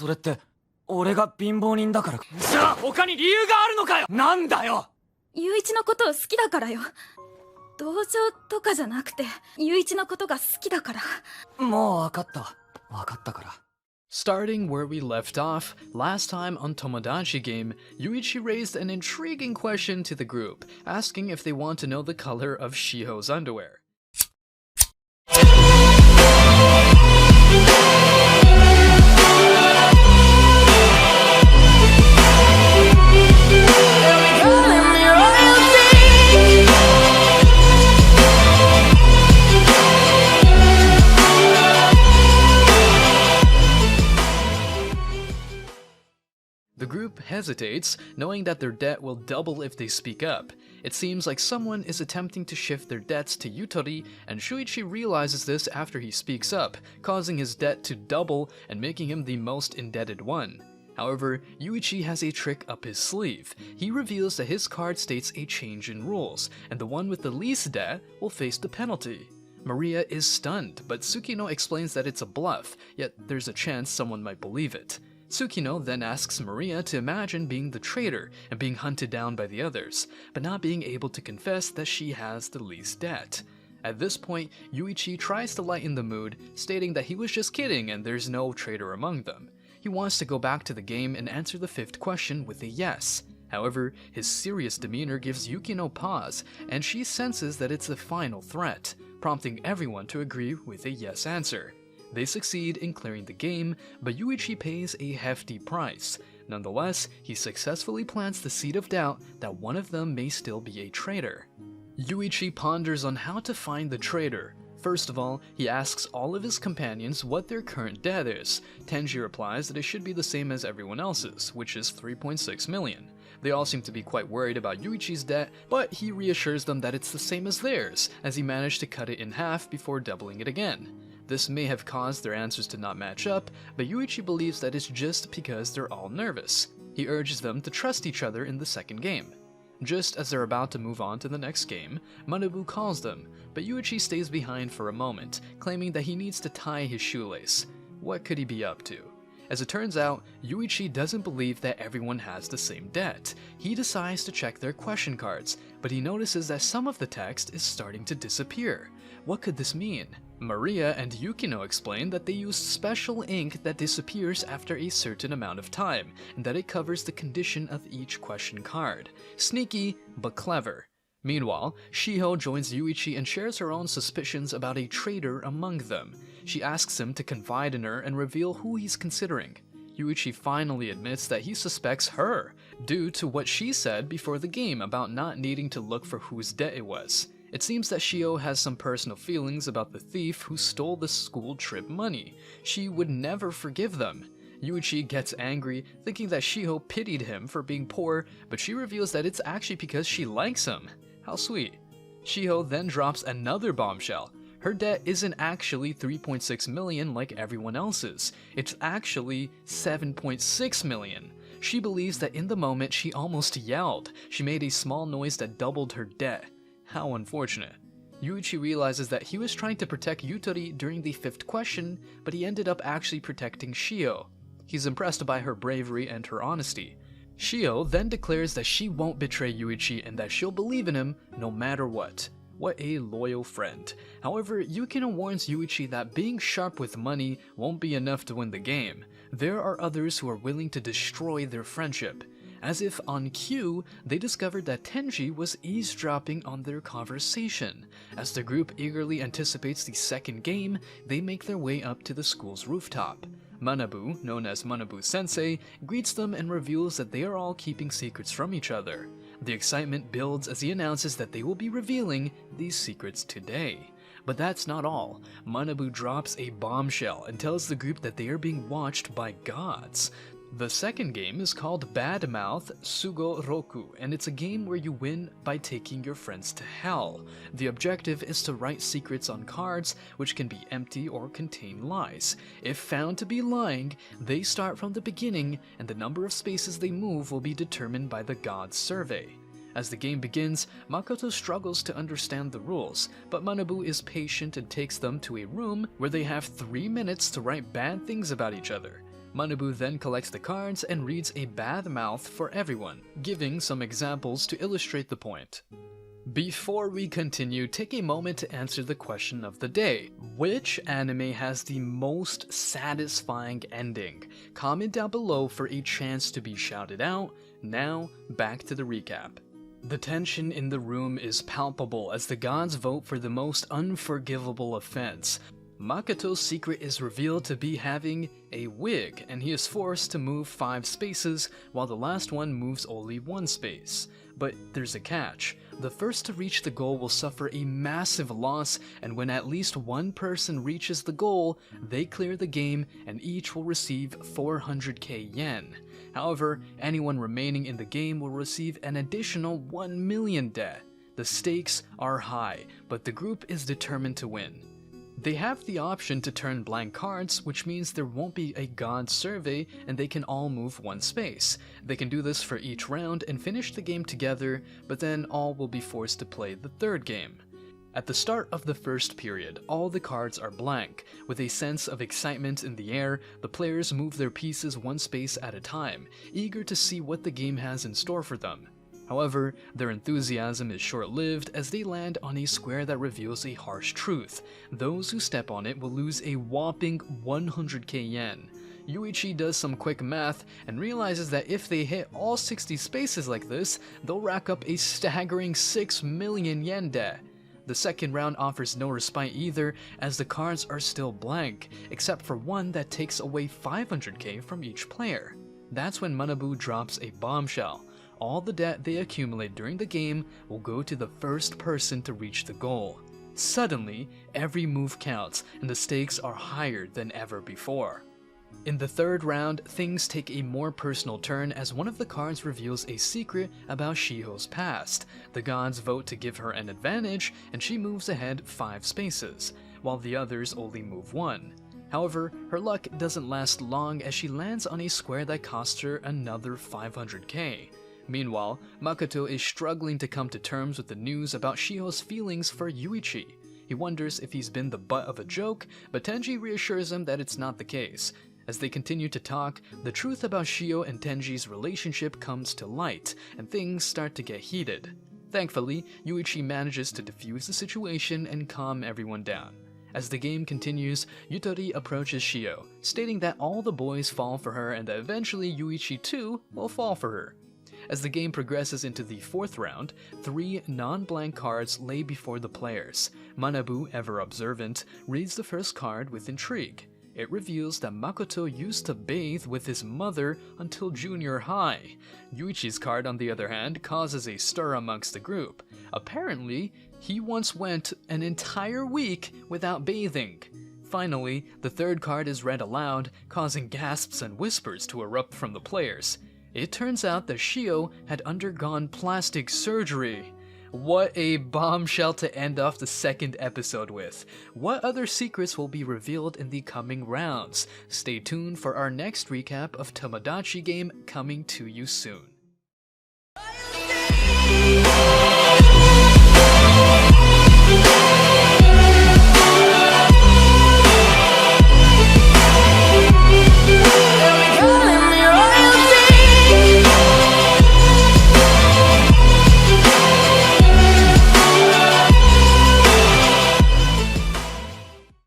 それって、俺が貧乏人だから。じゃあ他に理由があるのかよ。なんだよ。雄一のことを好きだからよ。同情とかじゃなくて、雄一のことが好きだから。もう分かった。分かったから。Starting where we left off, last time on Tomodachi game, Yuichi raised an intriguing question to the group, asking if they want to know the color of Shiho's underwear. The group hesitates, knowing that their debt will double if they speak up. It seems like someone is attempting to shift their debts to Yutori, and Shuichi realizes this after he speaks up, causing his debt to double and making him the most indebted one. However, Yuichi has a trick up his sleeve. He reveals that his card states a change in rules, and the one with the least debt will face the penalty. Maria is stunned, but Tsukino explains that it's a bluff, yet there's a chance someone might believe it. Tsukino then asks Maria to imagine being the traitor and being hunted down by the others, but not being able to confess that she has the least debt. At this point, Yuichi tries to lighten the mood, stating that he was just kidding and there's no traitor among them. He wants to go back to the game and answer the fifth question with a yes. However, his serious demeanor gives Yukino pause, and she senses that it's the final threat, prompting everyone to agree with a yes answer. They succeed in clearing the game, but Yuichi pays a hefty price. Nonetheless, he successfully plants the seed of doubt that one of them may still be a traitor. Yuichi ponders on how to find the traitor. First of all, he asks all of his companions what their current debt is. Tenji replies that it should be the same as everyone else's, which is 3.6 million. They all seem to be quite worried about Yuichi's debt, but he reassures them that it's the same as theirs, as he managed to cut it in half before doubling it again. This may have caused their answers to not match up, but Yuichi believes that it's just because they're all nervous. He urges them to trust each other in the second game. Just as they're about to move on to the next game, Manabu calls them, but Yuichi stays behind for a moment, claiming that he needs to tie his shoelace. What could he be up to? As it turns out, Yuichi doesn't believe that everyone has the same debt. He decides to check their question cards, but he notices that some of the text is starting to disappear. What could this mean? Maria and Yukino explain that they use special ink that disappears after a certain amount of time, and that it covers the condition of each question card. Sneaky, but clever. Meanwhile, Shiho joins Yuichi and shares her own suspicions about a traitor among them. She asks him to confide in her and reveal who he's considering. Yuichi finally admits that he suspects her, due to what she said before the game about not needing to look for whose debt it was. It seems that Shiho has some personal feelings about the thief who stole the school trip money. She would never forgive them. Yuichi gets angry, thinking that Shiho pitied him for being poor, but she reveals that it's actually because she likes him. How sweet. Shiho then drops another bombshell. Her debt isn't actually 3.6 million like everyone else's. It's actually 7.6 million. She believes that in the moment she almost yelled. She made a small noise that doubled her debt. How unfortunate. Yuichi realizes that he was trying to protect Yutori during the fifth question, but he ended up actually protecting Shiho. He's impressed by her bravery and her honesty. Shiho then declares that she won't betray Yuichi and that she'll believe in him no matter what. What a loyal friend. However, Yukino warns Yuichi that being sharp with money won't be enough to win the game. There are others who are willing to destroy their friendship. As if on cue, they discovered that Tenji was eavesdropping on their conversation. As the group eagerly anticipates the second game, they make their way up to the school's rooftop. Manabu, known as Manabu-sensei, greets them and reveals that they are all keeping secrets from each other. The excitement builds as he announces that they will be revealing these secrets today. But that's not all. Manabu drops a bombshell and tells the group that they are being watched by gods. The second game is called Badmouth Sugo Roku, and it's a game where you win by taking your friends to hell. The objective is to write secrets on cards, which can be empty or contain lies. If found to be lying, they start from the beginning, and the number of spaces they move will be determined by the God's survey. As the game begins, Makoto struggles to understand the rules, but Manabu is patient and takes them to a room where they have 3 minutes to write bad things about each other. Manabu then collects the cards and reads a bad mouth for everyone, giving some examples to illustrate the point. Before we continue, take a moment to answer the question of the day. Which anime has the most satisfying ending? Comment down below for a chance to be shouted out. Now, back to the recap. The tension in the room is palpable as the gods vote for the most unforgivable offense. Makoto's secret is revealed to be having a wig, and he is forced to move 5 spaces, while the last one moves only 1 space. But there's a catch. The first to reach the goal will suffer a massive loss, and when at least one person reaches the goal, they clear the game and each will receive 400k yen. However, anyone remaining in the game will receive an additional 1 million debt. The stakes are high, but the group is determined to win. They have the option to turn blank cards, which means there won't be a god survey and they can all move 1 space. They can do this for each round and finish the game together, but then all will be forced to play the 3rd game. At the start of the first period, all the cards are blank. With a sense of excitement in the air, the players move their pieces 1 space at a time, eager to see what the game has in store for them. However, their enthusiasm is short-lived as they land on a square that reveals a harsh truth. Those who step on it will lose a whopping 100k yen. Yuichi does some quick math and realizes that if they hit all 60 spaces like this, they'll rack up a staggering 6 million yen debt. The second round offers no respite either, as the cards are still blank, except for one that takes away 500k from each player. That's when Manabu drops a bombshell. All the debt they accumulate during the game will go to the first person to reach the goal. Suddenly, every move counts, and the stakes are higher than ever before. In the 3rd round, things take a more personal turn as one of the cards reveals a secret about Shiho's past. The gods vote to give her an advantage, and she moves ahead 5 spaces, while the others only move 1. However, her luck doesn't last long as she lands on a square that costs her another 500k. Meanwhile, Makoto is struggling to come to terms with the news about Shiho's feelings for Yuichi. He wonders if he's been the butt of a joke, but Tenji reassures him that it's not the case. As they continue to talk, the truth about Shio and Tenji's relationship comes to light, and things start to get heated. Thankfully, Yuichi manages to defuse the situation and calm everyone down. As the game continues, Yutori approaches Shio, stating that all the boys fall for her and that eventually Yuichi too will fall for her. As the game progresses into the 4th round, 3 non-blank cards lay before the players. Manabu, ever observant, reads the first card with intrigue. It reveals that Makoto used to bathe with his mother until junior high. Yuichi's card, on the other hand, causes a stir amongst the group. Apparently, he once went an entire week without bathing. Finally, the 3rd card is read aloud, causing gasps and whispers to erupt from the players. It turns out that Shio had undergone plastic surgery. What a bombshell to end off the 2nd episode with. What other secrets will be revealed in the coming rounds? Stay tuned for our next recap of Tomodachi game coming to you soon.